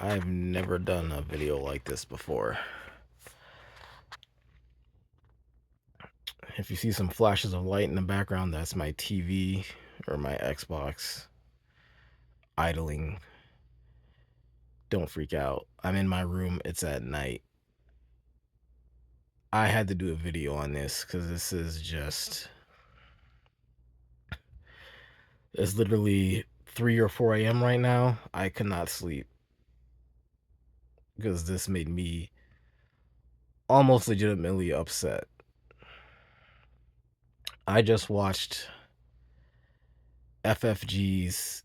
I've never done a video like this before. If you see some flashes of light in the background, that's my TV or my Xbox idling. Don't freak out. I'm in my room. It's at night. I had to do a video on this because this is just... It's literally 3 or 4 a.m. right now. I could not sleep because this made me almost legitimately upset. I just watched FFG's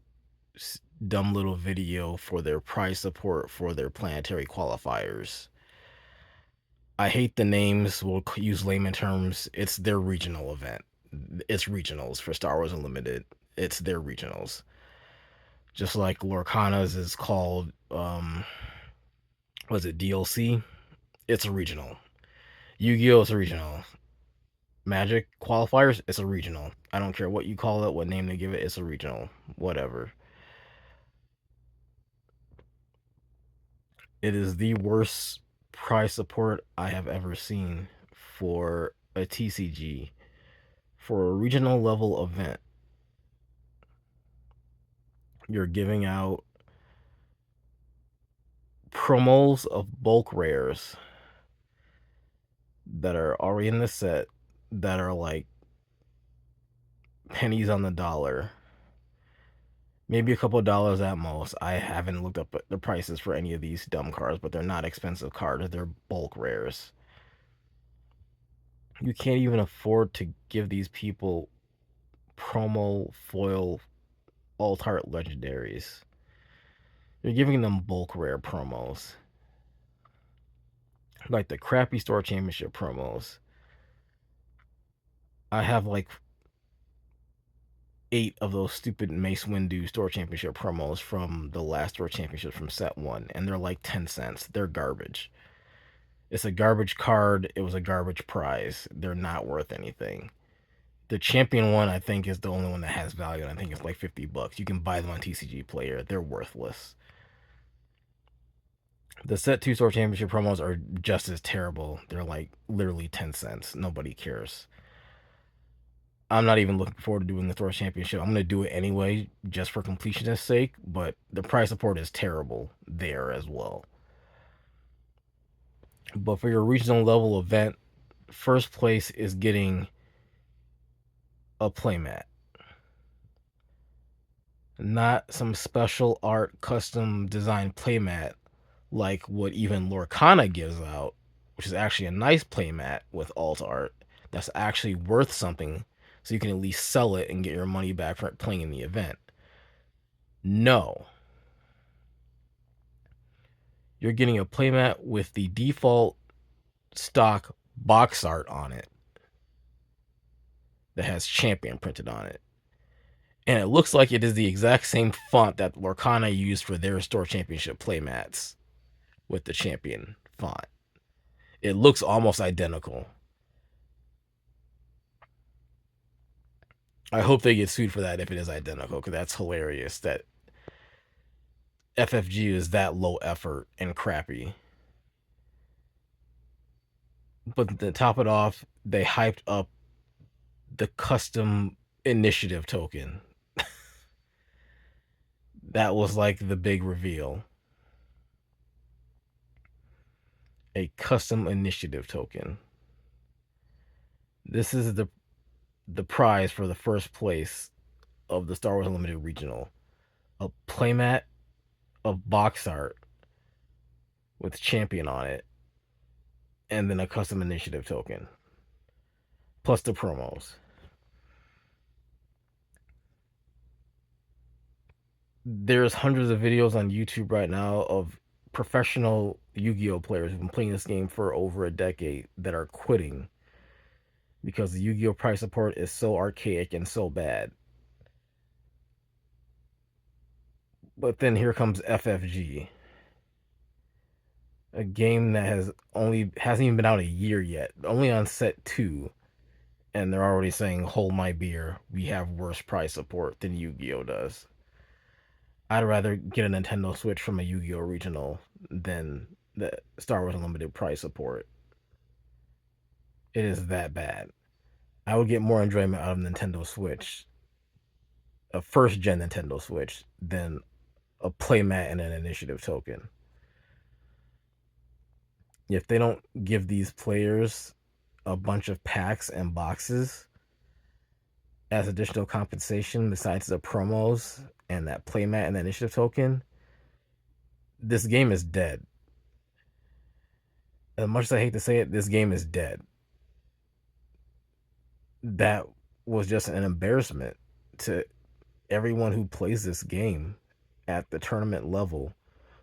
dumb little video for their prize support for their planetary qualifiers. I hate the names. We'll use layman terms. It's their regional event. It's regionals for Star Wars Unlimited. It's their regionals. Just like Lorcana's is called, was it DLC? It's a regional. Yu-Gi-Oh! Is a regional. Magic qualifiers, it's a regional. I don't care what you call it, what name they give it, it's a regional. Whatever. It is the worst prize support I have ever seen for a TCG, for a regional level event. You're giving out promos of bulk rares that are already in the set that are like pennies on the dollar. Maybe a couple of dollars at most. I haven't looked up the prices for any of these dumb cards, but they're not expensive cards. They're bulk rares. You can't even afford to give these people promo foil alt art legendaries. You're giving them bulk rare promos. Like the crappy store championship promos. I have like 8 of those stupid Mace Windu store championship promos from the last store championship from set 1, and they're like 10 cents. They're garbage. It's a garbage card. It was a garbage prize. They're not worth anything. The champion one, I think, is the only one that has value, and I think it's like $50. You can buy them on TCG Player. They're worthless. The set 2 store championship promos are just as terrible. They're like literally 10 cents. Nobody cares. I'm not even looking forward to doing the store championship. I'm going to do it anyway, just for completionist sake, but the price support is terrible there as well. But for your regional level event, first place is getting a playmat. Not some special art custom design playmat like what even Lorcana gives out, which is actually a nice playmat with alt art that's actually worth something, so you can at least sell it and get your money back for playing in the event. No. You're getting a playmat with the default stock box art on it that has champion printed on it. And it looks like it is the exact same font that Lorcana used for their store championship playmats with the champion font. It looks almost identical. I hope they get sued for that if it is identical, because that's hilarious that FFG is that low effort and crappy. But to top it off, they hyped up the custom initiative token. That was like the big reveal. A custom initiative token. This is the prize for the first place of the Star Wars Unlimited Regional. A playmat of box art with champion on it, and then a custom initiative token, plus the promos. There's hundreds of videos on YouTube right now of professional Yu-Gi-Oh players who've been playing this game for over a decade that are quitting because the Yu-Gi-Oh price support is so archaic and so bad. But then here comes FFG, a game that hasn't even been out a year yet, only on set 2, and they're already saying, hold my beer, we have worse price support than Yu-Gi-Oh does. I'd rather get a Nintendo Switch from a Yu-Gi-Oh regional than the Star Wars Unlimited price support. It is that bad. I would get more enjoyment out of Nintendo Switch, a first gen Nintendo Switch, than a playmat and an initiative token. If they don't give these players a bunch of packs and boxes as additional compensation besides the promos and that playmat and the initiative token, this game is dead. As much as I hate to say it, this game is dead. That was just an embarrassment to everyone who plays this game at the tournament level,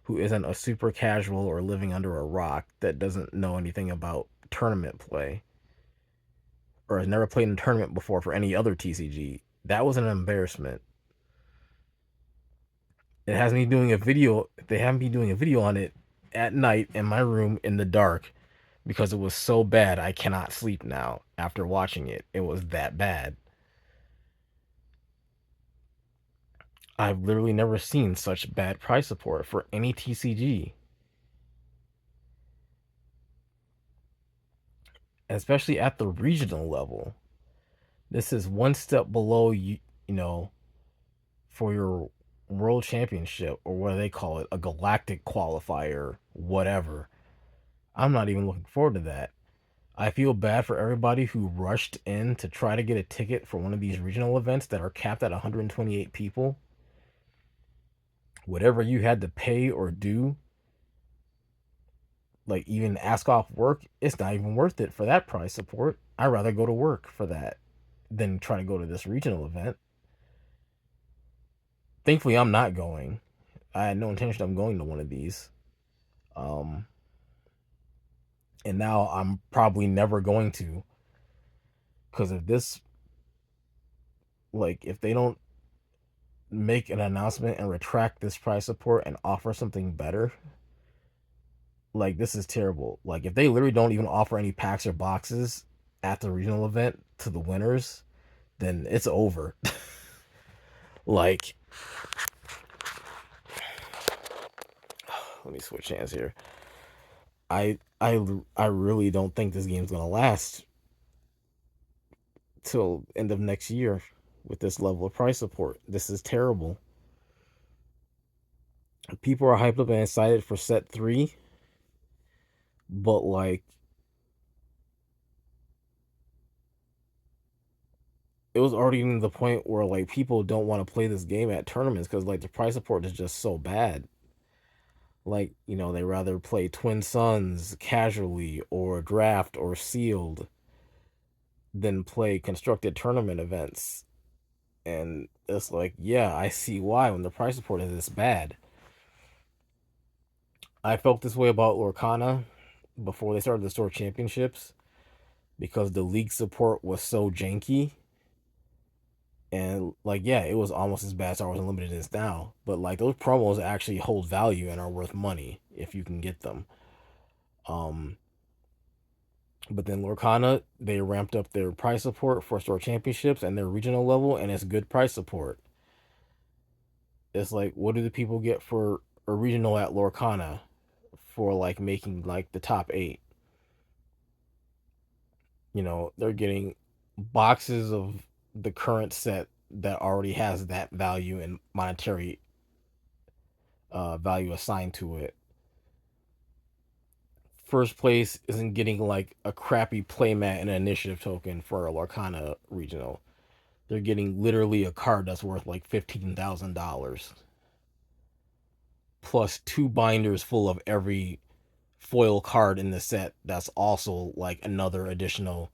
who isn't a super casual or living under a rock that doesn't know anything about tournament play or has never played in a tournament before for any other TCG. That was an embarrassment. It has me doing a video. They have me doing a video on it at night in my room in the dark because it was so bad I cannot sleep now after watching it. It was that bad. I've literally never seen such bad price support for any TCG, especially at the regional level. This is one step below you know, for your world championship or what do they call it, a galactic qualifier, whatever. I'm not even looking forward to that. I feel bad for everybody who rushed in to try to get a ticket for one of these regional events that are capped at 128 people. Whatever you had to pay or do, like even ask off work, it's not even worth it for that price support. I'd rather go to work for that than try to go to this regional event. Thankfully, I'm not going. I had no intention of going to one of these. Um, and now I'm probably never going to because of this. Like, if they don't make an announcement and retract this price support and offer something better, like, this is terrible. Like, if they literally don't even offer any packs or boxes at the regional event to the winners, then it's over. Like, let me switch hands here. I really don't think this game's gonna last till end of next year with this level of price support. This is terrible. People are hyped up and excited for set 3, but like it was already in the point where like people don't want to play this game at tournaments because like the price support is just so bad. Like, they rather play Twin Suns casually or draft or sealed than play constructed tournament events. And it's like, yeah, I see why when the price support is this bad. I felt this way about Lorcana before they started the store championships because the league support was so janky. And like, yeah, it was almost as bad as Star Wars Unlimited is now. But like those promos actually hold value and are worth money if you can get them. Um but then Lorcana, they ramped up their price support for store championships and their regional level, and it's good price support. It's like, what do the people get for a regional at Lorcana for like making like the top 8? They're getting boxes of the current set that already has that value and monetary value assigned to it. First place isn't getting like a crappy playmat and an initiative token for a Lorcana regional. They're getting literally a card that's worth like $15,000 plus 2 binders full of every foil card in the set that's also like another additional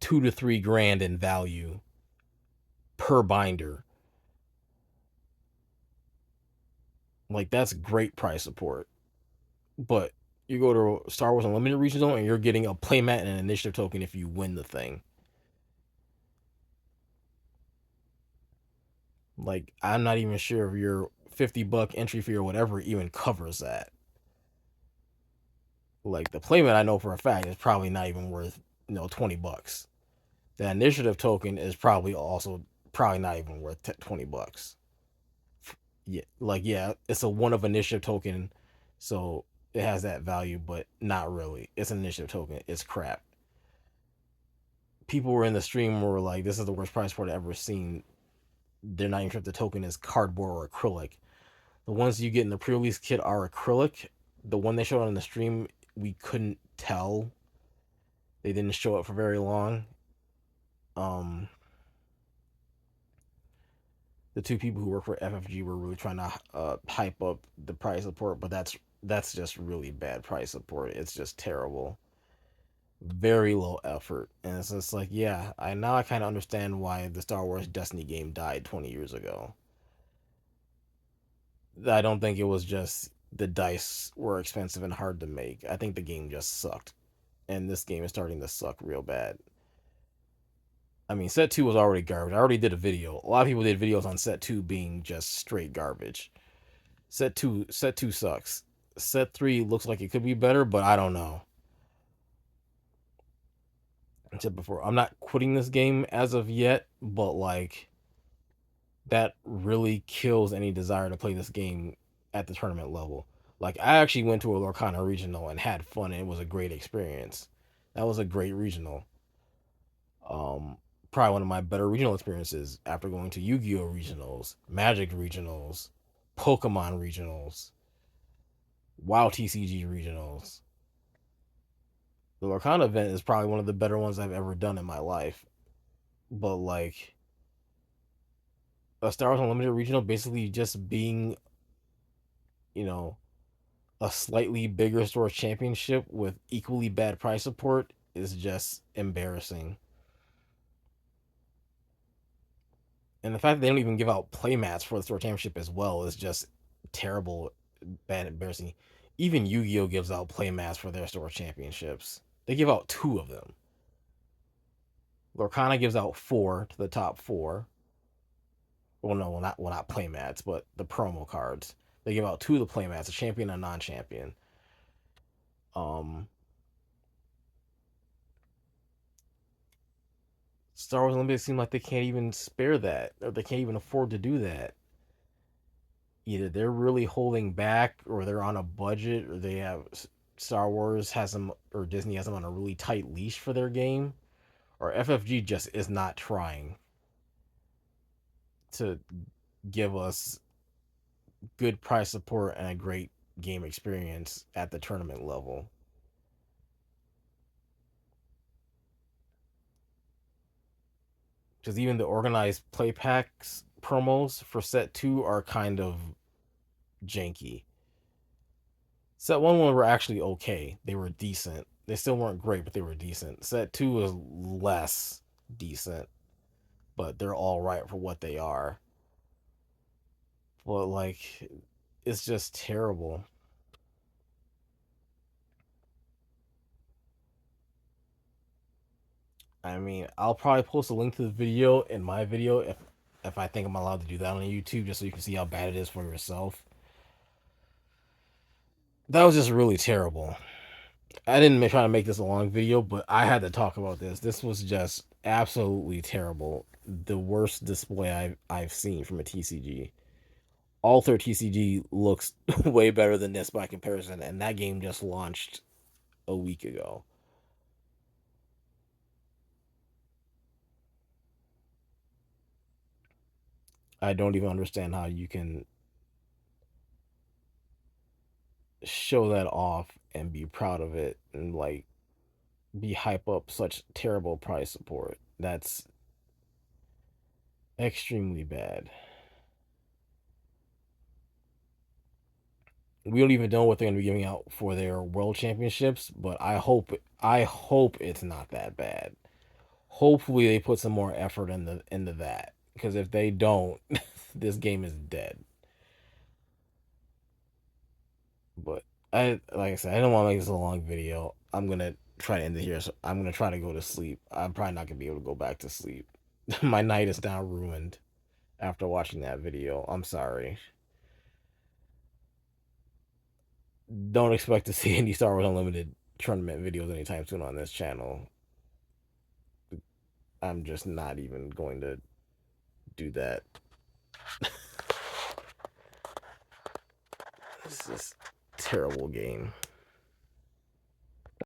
2 to 3 grand in value per binder. Like, that's great price support. But you go to Star Wars Unlimited Regional and you're getting a playmat and an initiative token if you win the thing. Like, I'm not even sure if your $50 entry fee or whatever even covers that. Like, the playmat I know for a fact is probably not even worth, $20. The initiative token is probably not even worth $20. Yeah, like yeah, it's a one of initiative token, so it has that value, but not really. It's an initiative token. It's crap. People were in the stream were like, "This is the worst price support I've ever seen." They're not even sure if the token is cardboard or acrylic. The ones you get in the pre-release kit are acrylic. The one they showed on the stream, we couldn't tell. They didn't show it for very long. Um, the two people who work for FFG were really trying to hype up the price support, but that's just really bad price support. It's just terrible, very low effort, and it's just like, yeah, I kind of understand why the Star Wars Destiny game died 20 years ago. I don't think it was just the dice were expensive and hard to make. I think the game just sucked, and this game is starting to suck real bad. I mean, set two was already garbage. I already did a video. A lot of people did videos on set two being just straight garbage. Set two sucks. Set three looks like it could be better, but I don't know. I said before, I'm not quitting this game as of yet, but like that really kills any desire to play this game at the tournament level. Like I actually went to a Lorcana regional and had fun, and it was a great experience. That was a great regional. Um, Probably one of my better regional experiences after going to Yu-Gi-Oh regionals, Magic regionals, Pokemon regionals, WoW TCG regionals. The Lorcana event is probably one of the better ones I've ever done in my life. But like a Star Wars Unlimited regional basically just being, you know, a slightly bigger store championship with equally bad price support is just embarrassing. And the fact that they don't even give out playmats for the store championship as well is just terrible, bad, embarrassing. Even Yu-Gi-Oh gives out playmats for their store championships. They give out two of them. Lorcana gives out four to the top four. Well, no, not playmats, but the promo cards. They give out two of the playmats, a champion and a non-champion. Um, Star Wars Olympics seem like they can't even spare that, or they can't even afford to do that. Either they're really holding back, or they're on a budget, or they have Star Wars has them, or Disney has them on a really tight leash for their game, or FFG just is not trying to give us good price support and a great game experience at the tournament level. Because even the organized play packs promos for set two are kind of janky. Set one were actually okay. They were decent. They still weren't great, but they were decent. Set two was less decent, but they're all right for what they are. But like, it's just terrible. I mean, I'll probably post a link to the video in my video if I think I'm allowed to do that on YouTube, just so you can see how bad it is for yourself. That was just really terrible. I didn't try to make this a long video, but I had to talk about this. This was just absolutely terrible. The worst display I've seen from a TCG. Alter TCG looks way better than this by comparison, and that game just launched a week ago. I don't even understand how you can show that off and be proud of it and like be hype up such terrible price support. That's extremely bad. We don't even know what they're going to be giving out for their world championships, but I hope it's not that bad. Hopefully they put some more effort into that, because if they don't, this game is dead. But like I said, I don't want to make this a long video. I'm gonna try to end it here. So I'm gonna try to go to sleep. I'm probably not gonna be able to go back to sleep. My night is now ruined after watching that video. I'm sorry. Don't expect to see any Star Wars Unlimited tournament videos anytime soon on this channel. I'm just not even going to do that. It's just terrible game.